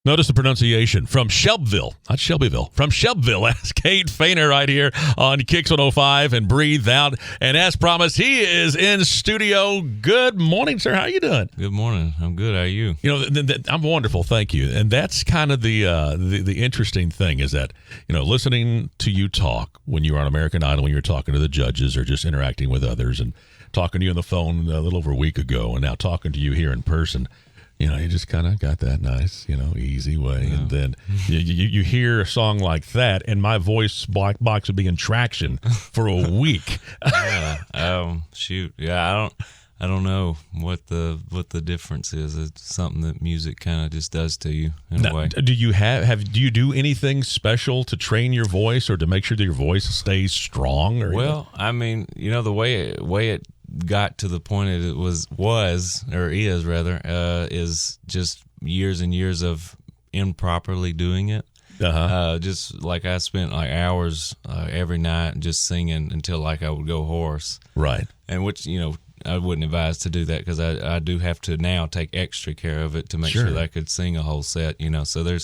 Notice the pronunciation. From Shelbyville, not Shelbyville. From Shelbyville, that's Cade Foehner right here on Kicks 105 and Breathe Out. And as promised, he is in studio. Good morning, sir. How are you doing? Good morning. I'm good. How are you? I'm wonderful. Thank you. And that's kind of the interesting thing is that, listening to you talk when you were on American Idol, when you were talking to the judges or just interacting with others, and talking to you on the phone a little over a week ago, and now talking to you here in person. You just kind of got that nice, easy way. Yeah. And then you hear a song like that, and my voice box would be in traction for a week. Shoot. Yeah, I don't know what the difference is. It's something that music kind of just does to you in a way. Do you do anything special to train your voice or to make sure that your voice stays strong? Or I mean, the way it got to the point it is just years and years of improperly doing it. Just like I spent like hours every night just singing until like I would go hoarse. Right. And which, I wouldn't advise to do that because I do have to now take extra care of it to make sure that I could sing a whole set, So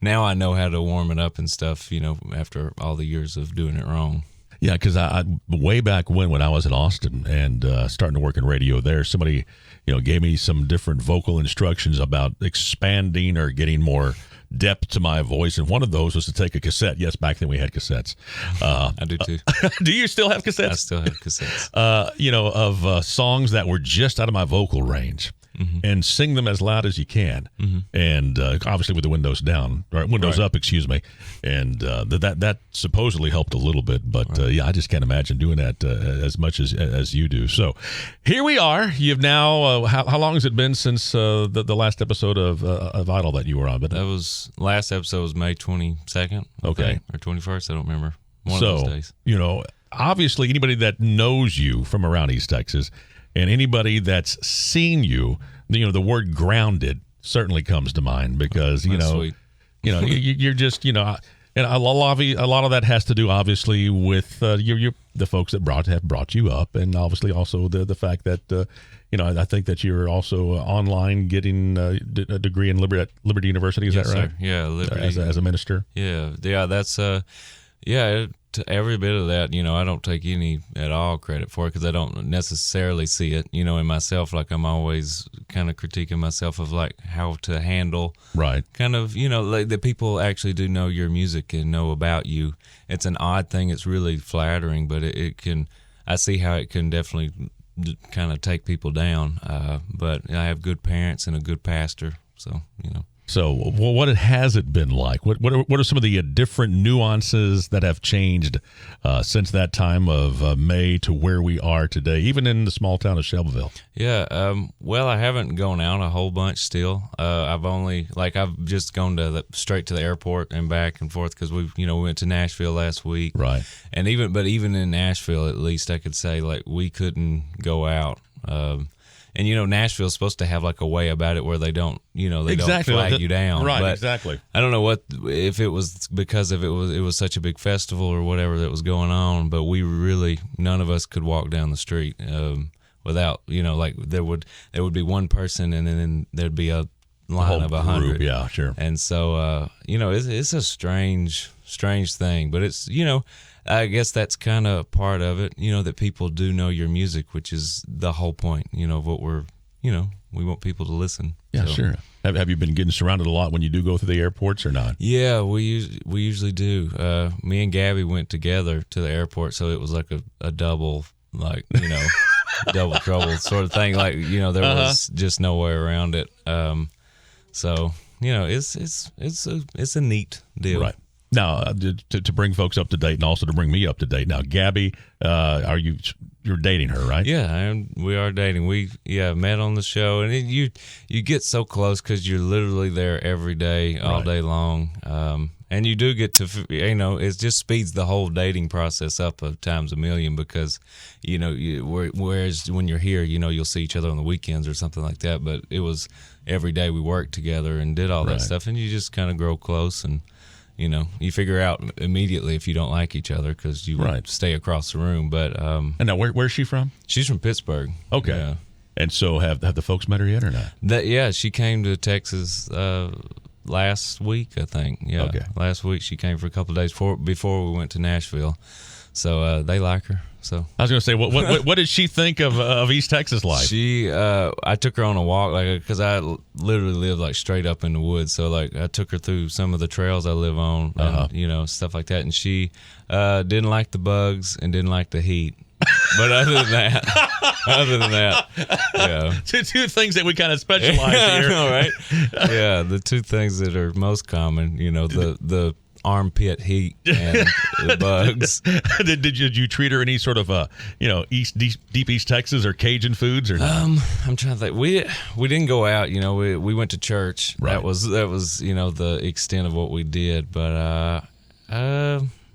now I know how to warm it up and stuff, after all the years of doing it wrong. Yeah, because I way back when I was in Austin and starting to work in radio there, somebody, gave me some different vocal instructions about expanding or getting more depth to my voice, and one of those was to take a cassette. Yes, back then we had cassettes. I do too. Do you still have cassettes? I still have cassettes. Of songs that were just out of my vocal range. Mm-hmm. And sing them as loud as you can, and obviously with the windows down or windows up, excuse me, and that supposedly helped a little bit, but I just can't imagine doing that as much as you do. So here we are. You've now how long has it been since the last episode of Idol that you were on? But that was last episode was May 22nd, okay, or 21st. I don't remember. One of those days. Obviously anybody that knows you from around East Texas. And anybody that's seen you, the word grounded certainly comes to mind because, sweet. You're just, and a lot of that has to do, obviously, with the folks that have brought you up. And obviously also the fact that, I think that you're also online getting a degree in Liberty University. Is that right? Sir. Yeah, Liberty. As a minister? Yeah, that's, to every bit of that, I don't take any at all credit for it because I don't necessarily see it, in myself. Like I'm always kind of critiquing myself of like how to handle, right? Kind of, like that people actually do know your music and know about you. It's an odd thing. It's really flattering, but it can. I see how it can definitely kind of take people down. But I have good parents and a good pastor, so. So, what has it been like? What are some of the different nuances that have changed since that time of May to where we are today, even in the small town of Shelbyville? Yeah, I haven't gone out a whole bunch still. I've just gone straight to the airport and back and forth because we went to Nashville last week, right? And even in Nashville, at least I could say like we couldn't go out. And Nashville's supposed to have like a way about it where they don't, don't flag you down. Right, but exactly. I don't know if it was because of it was such a big festival or whatever that was going on, but none of us could walk down the street without, like there would be one person and then there'd be a line of 100. Yeah, sure. And so it's a strange thing, but it's I guess that's kind of part of it, that people do know your music, which is the whole point, of what we're, we want people to listen. Yeah, so. Sure. Have you been getting surrounded a lot when you do go through the airports or not? Yeah, we usually do. Me and Gabby went together to the airport, so it was like a double, like, double trouble sort of thing. Like, there was just no way around it. So, it's a neat deal. Right. Now, to bring folks up to date and also to bring me up to date. Now, Gabby, you're dating her, right? Yeah, we are dating. We met on the show, and you get so close because you're literally there every day, all day long. And you do get to, it just speeds the whole dating process up times a million because, whereas when you're here, you'll see each other on the weekends or something like that. But it was every day we worked together and did all that stuff, and you just kind of grow close and. You figure out immediately if you don't like each other because you stay across the room. But and now where's she from? She's from Pittsburgh. Okay. Yeah. And so have the folks met her yet or not? She came to Texas last week, I think. Yeah, Okay. Last week she came for a couple of days before we went to Nashville. So they like her. So I was going to say, what did she think of East Texas life? I took her on a walk, because I literally live like straight up in the woods. So like I took her through some of the trails I live on, and stuff like that. And she didn't like the bugs and didn't like the heat. But other than that, yeah. Two things that we kind of specialize here. I know, right? Yeah, the two things that are most common, the armpit heat and the bugs. Did you treat her any sort of deep East Texas or Cajun foods or not? I'm trying to think. We didn't go out. We went to church. Right. That was the extent of what we did. But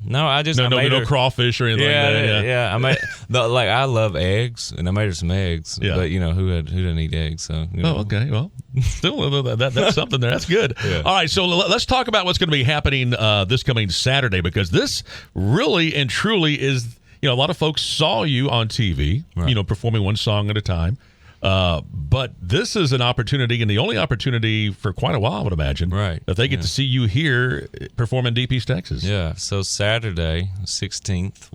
no, I just made her crawfish or anything like that. Yeah. I love eggs, and I made her some eggs. Yeah. But who doesn't eat eggs? So. Oh, okay. Well, still that's something there. That's good. Yeah. All right, so let's talk about what's going to be happening this coming Saturday, because this really and truly is. A lot of folks saw you on TV, right. Performing one song at a time. But this is an opportunity, and the only opportunity for quite a while, I would imagine, right? That they get to see you here perform in Deep East Texas. Yeah. So Saturday, 16th,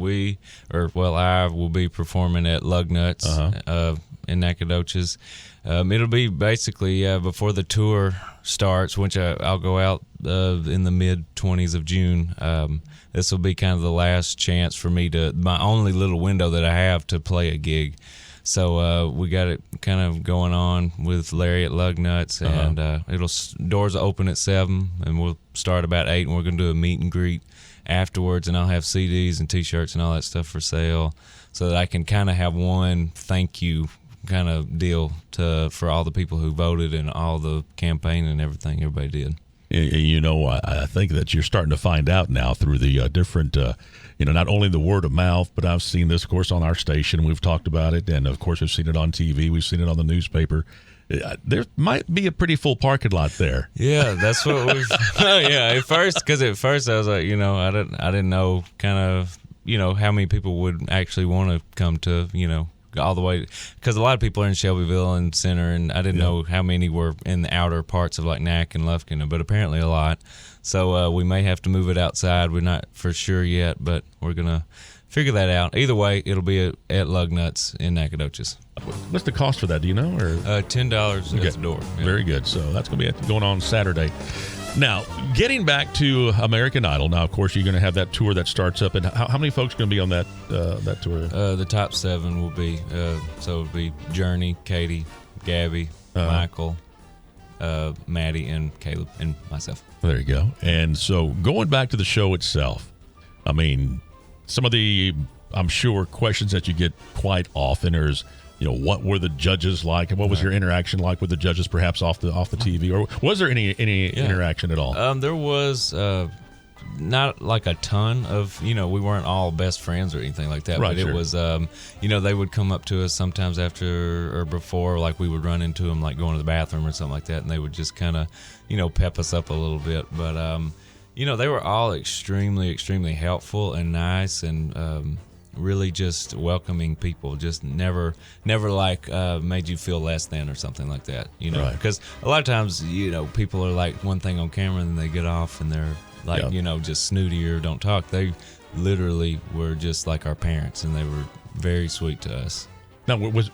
I will be performing at Lugnutz in Nacogdoches. It'll be basically before the tour starts, which I'll go out in the mid-20s of June. This will be kind of the last chance for me my only little window that I have to play a gig. So we got it kind of going on with Larry at Lugnutz, and doors open at 7, and we'll start about 8, and we're going to do a meet and greet afterwards, and I'll have CDs and T-shirts and all that stuff for sale, so that I can kind of have one thank you kind of deal for all the people who voted and all the campaign and everything everybody did. I think that you're starting to find out now through the different, not only the word of mouth, but I've seen this, of course, on our station. We've talked about it, and of course, we've seen it on TV. We've seen it on the newspaper. There might be a pretty full parking lot there. Yeah, that's what we've. At first I was like, I didn't know kind of, how many people would actually want to come to, all the way, because a lot of people are in Shelbyville and Center, and I didn't know how many were in the outer parts of like Nac and Lufkin, but apparently a lot. So we may have to move it outside. We're not for sure yet, but we're gonna figure that out. Either way, it'll be at Lugnutz in Nacogdoches. What's the cost for that? Do you know? Or $10 at the door. Yeah. Very good. So that's going to be going on Saturday. Now, getting back to American Idol. Now, of course, you're going to have that tour that starts up. And how many folks are going to be on that tour? The top 7 will be. So it'll be Journey, Katie, Gabby, Michael, Maddie, and Caleb, and myself. There you go. And so going back to the show itself, I mean, some of the, I'm sure, questions that you get quite often is, what were the judges like, and what was your interaction like with the judges, perhaps off the TV, or was there any interaction at all? There was not like a ton of, we weren't all best friends or anything like that, right, but it was, they would come up to us sometimes after or before, like we would run into them, like going to the bathroom or something like that, and they would just kind of, pep us up a little bit, but they were all extremely, extremely helpful and nice, and really just welcoming people, just never like made you feel less than or something like that, Right. Because a lot of times, people are like one thing on camera and then they get off and they're like, just snooty or don't talk. They literally were just like our parents, and they were very sweet to us. Now, was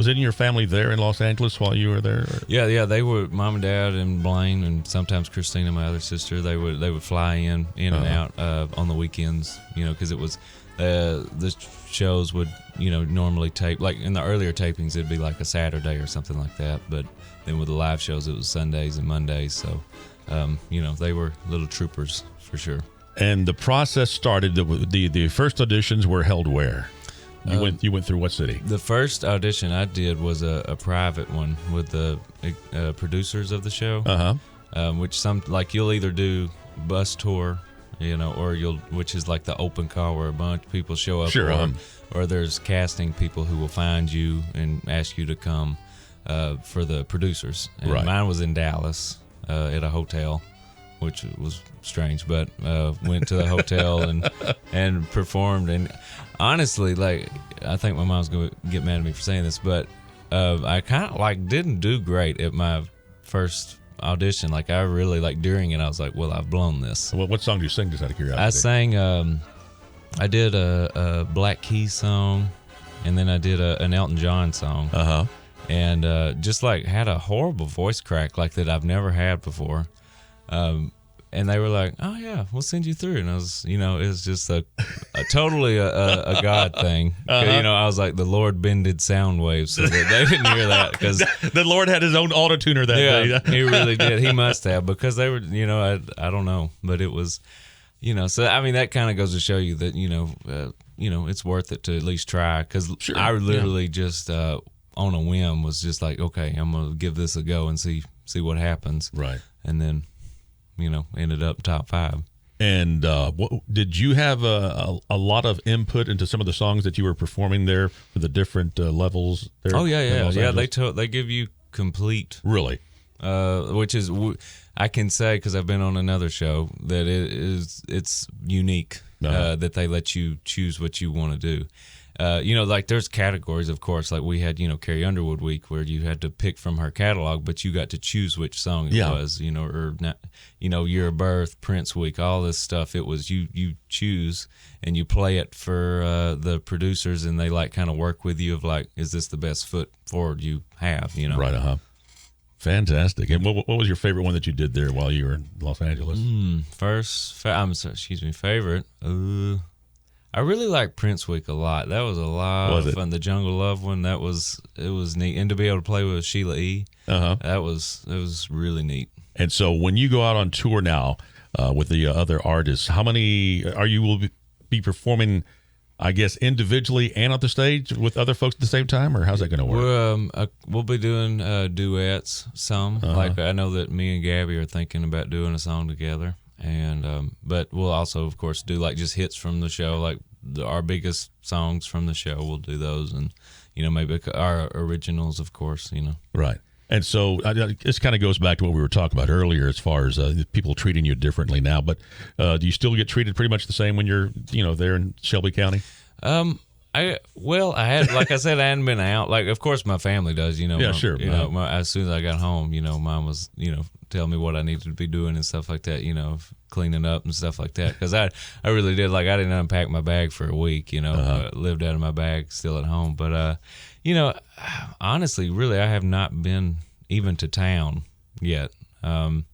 any of your family there in Los Angeles while you were there? Or? Yeah, they were, Mom and Dad and Blaine, and sometimes Christina, my other sister. They would fly in and out on the weekends, because it was the shows would normally tape, like in the earlier tapings it'd be like a Saturday or something like that, but then with the live shows it was Sundays and Mondays. So they were little troopers for sure. And the process started. The first auditions were held where? You went through what city? The first audition I did was a private one with the producers of the show, which you'll either do bus tour, or which is like the open call where a bunch of people show up, sure, or there's casting people who will find you and ask you to come for the producers. And right. Mine was in Dallas at a hotel, which was strange, but went to the hotel and performed. And honestly, I think my mom's gonna get mad at me for saying this, but I kind of didn't do great at my first audition. Like I really like during it, I was like, well, I've blown this. What song do you sing, just out of curiosity? I sang, I did a Black Keys song, and then I did an Elton John song. And just like had a horrible voice crack like that I've never had before. And they were like, "Oh yeah, we'll send you through." And I was, it was just a totally a God thing. I was like, the Lord bended sound waves so that they didn't hear that, because the Lord had his own auto tuner that day. He really did. He must have, because they were, I don't know, but it was, So I mean, that kind of goes to show you that it's worth it to at least try. Because I literally just on a whim was just like, okay, I'm gonna give this a go and see what happens. Right. And then, ended up top 5. And did you have a lot of input into some of the songs that you were performing there for the different levels there? Oh yeah. They give you complete. Really? Which is, I can say, because I've been on another show, that it's unique. That they let you choose what you want to do. Like there's categories, of course, like we had, Carrie Underwood week where you had to pick from her catalog, but you got to choose which song it was, or not, Year of Birth, Prince week, all this stuff. It was you choose and you play it for the producers, and they like kind of work with you of like, is this the best foot forward you have, Right. Fantastic. And what was your favorite one that you did there while you were in Los Angeles? Favorite. I really like Prince Week a lot. That was a lot of fun. The Jungle Love one, it was neat. And to be able to play with Sheila E., it was really neat. And so when you go out on tour now with the other artists, how many will be performing, I guess, individually and on the stage with other folks at the same time, or how's that going to work? We'll be doing duets some. Like I know that me and Gabby are thinking about doing a song together. And but we'll also, of course, do like just hits from the show, like our biggest songs from the show. We'll do those, and maybe our originals, of course. Right. And so this kind of goes back to what we were talking about earlier, as far as people treating you differently now. But do you still get treated pretty much the same when you're there in Shelby County? I had, like I said, I hadn't been out. Like, of course, my family does. Yeah, sure. As soon as I got home, Mom was telling me what I needed to be doing and stuff like that. Cleaning up and stuff like that. Because I really did. Like, I didn't unpack my bag for a week. Lived out of my bag, still at home. But honestly, really, I have not been even to town yet.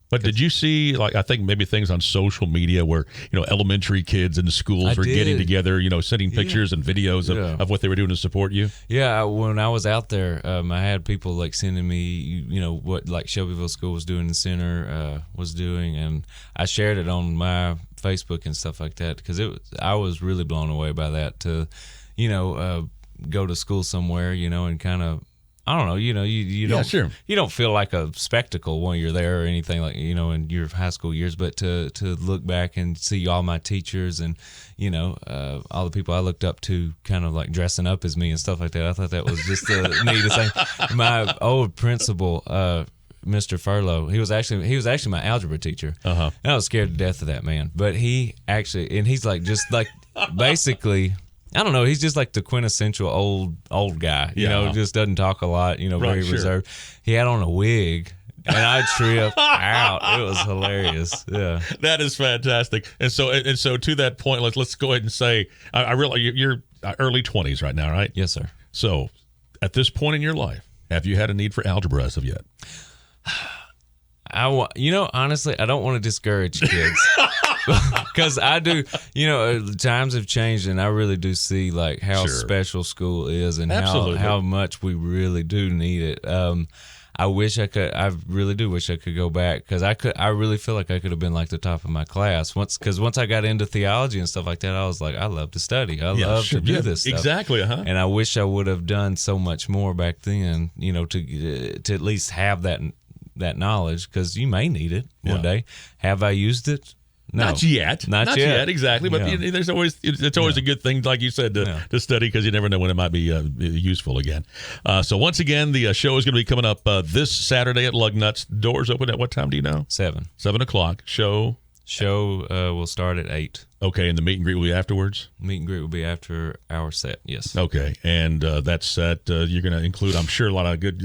But did you see, like, I think maybe things on social media where, elementary kids in the schools were getting together, sending pictures and videos of what they were doing to support you? Yeah, when I was out there, I had people, like, sending me, what, like, Shelbyville School was doing, the center was doing, and I shared it on my Facebook and stuff like that, because I was really blown away by that, to, go to school somewhere, and kind of, I don't know, you don't you don't feel like a spectacle when you're there or anything, like, in your high school years, but to look back and see all my teachers and, all the people I looked up to kind of like dressing up as me and stuff like that. I thought that was just the neatest thing. My old principal, Mr. Furlow, he was actually my algebra teacher. And I was scared to death of that man. But he actually, and he's like, just like basically, I don't know. He's just like the quintessential old guy, just doesn't talk a lot, very reserved. He had on a wig, and I tripped out. It was hilarious. Yeah, that is fantastic. And so to that point, let's go ahead and say, I realize you're early 20s right now, right? Yes, sir. So, at this point in your life, have you had a need for algebra as of yet? Honestly, I don't want to discourage kids. Because I do, times have changed, and I really do see like how special school is, and how much we really do need it. I wish I could. I really do wish I could go back, because I really feel like I could have been like the top of my class once I got into theology and stuff like that. I was like, I love to study. I love to do this stuff. Exactly. And I wish I would have done so much more back then. To at least have that knowledge, because you may need it one day. Have I used it? No. Not yet, exactly. But it's always a good thing, like you said, to study, because you never know when it might be useful again. So once again, the show is going to be coming up this Saturday at Lugnutz. Doors open at what time? Do you know? 7 o'clock. Show will start at 8. Okay, and the meet and greet will be afterwards? Meet and greet will be after our set. Yes. Okay, and that set you're going to include, I'm sure, a lot of good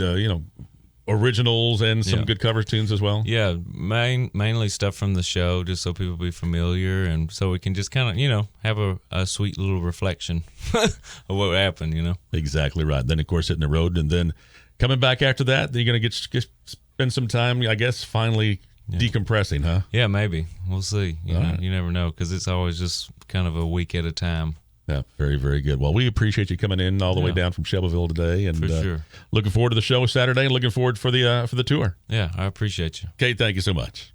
originals and some good cover tunes as well? Yeah, mainly stuff from the show, just so people be familiar, and so we can just kind of, have a sweet little reflection of what happened, Exactly right. Then, of course, hitting the road, and then coming back after that, then you're going to get spend some time, I guess, finally decompressing, huh? Yeah, maybe. We'll see. Right. You never know, because it's always just kind of a week at a time. Yeah, very, very good. Well, we appreciate you coming in all the way down from Shelbyville today, and For sure. Looking forward to the show Saturday, and looking forward for the tour. Yeah, I appreciate you. Cade, thank you so much.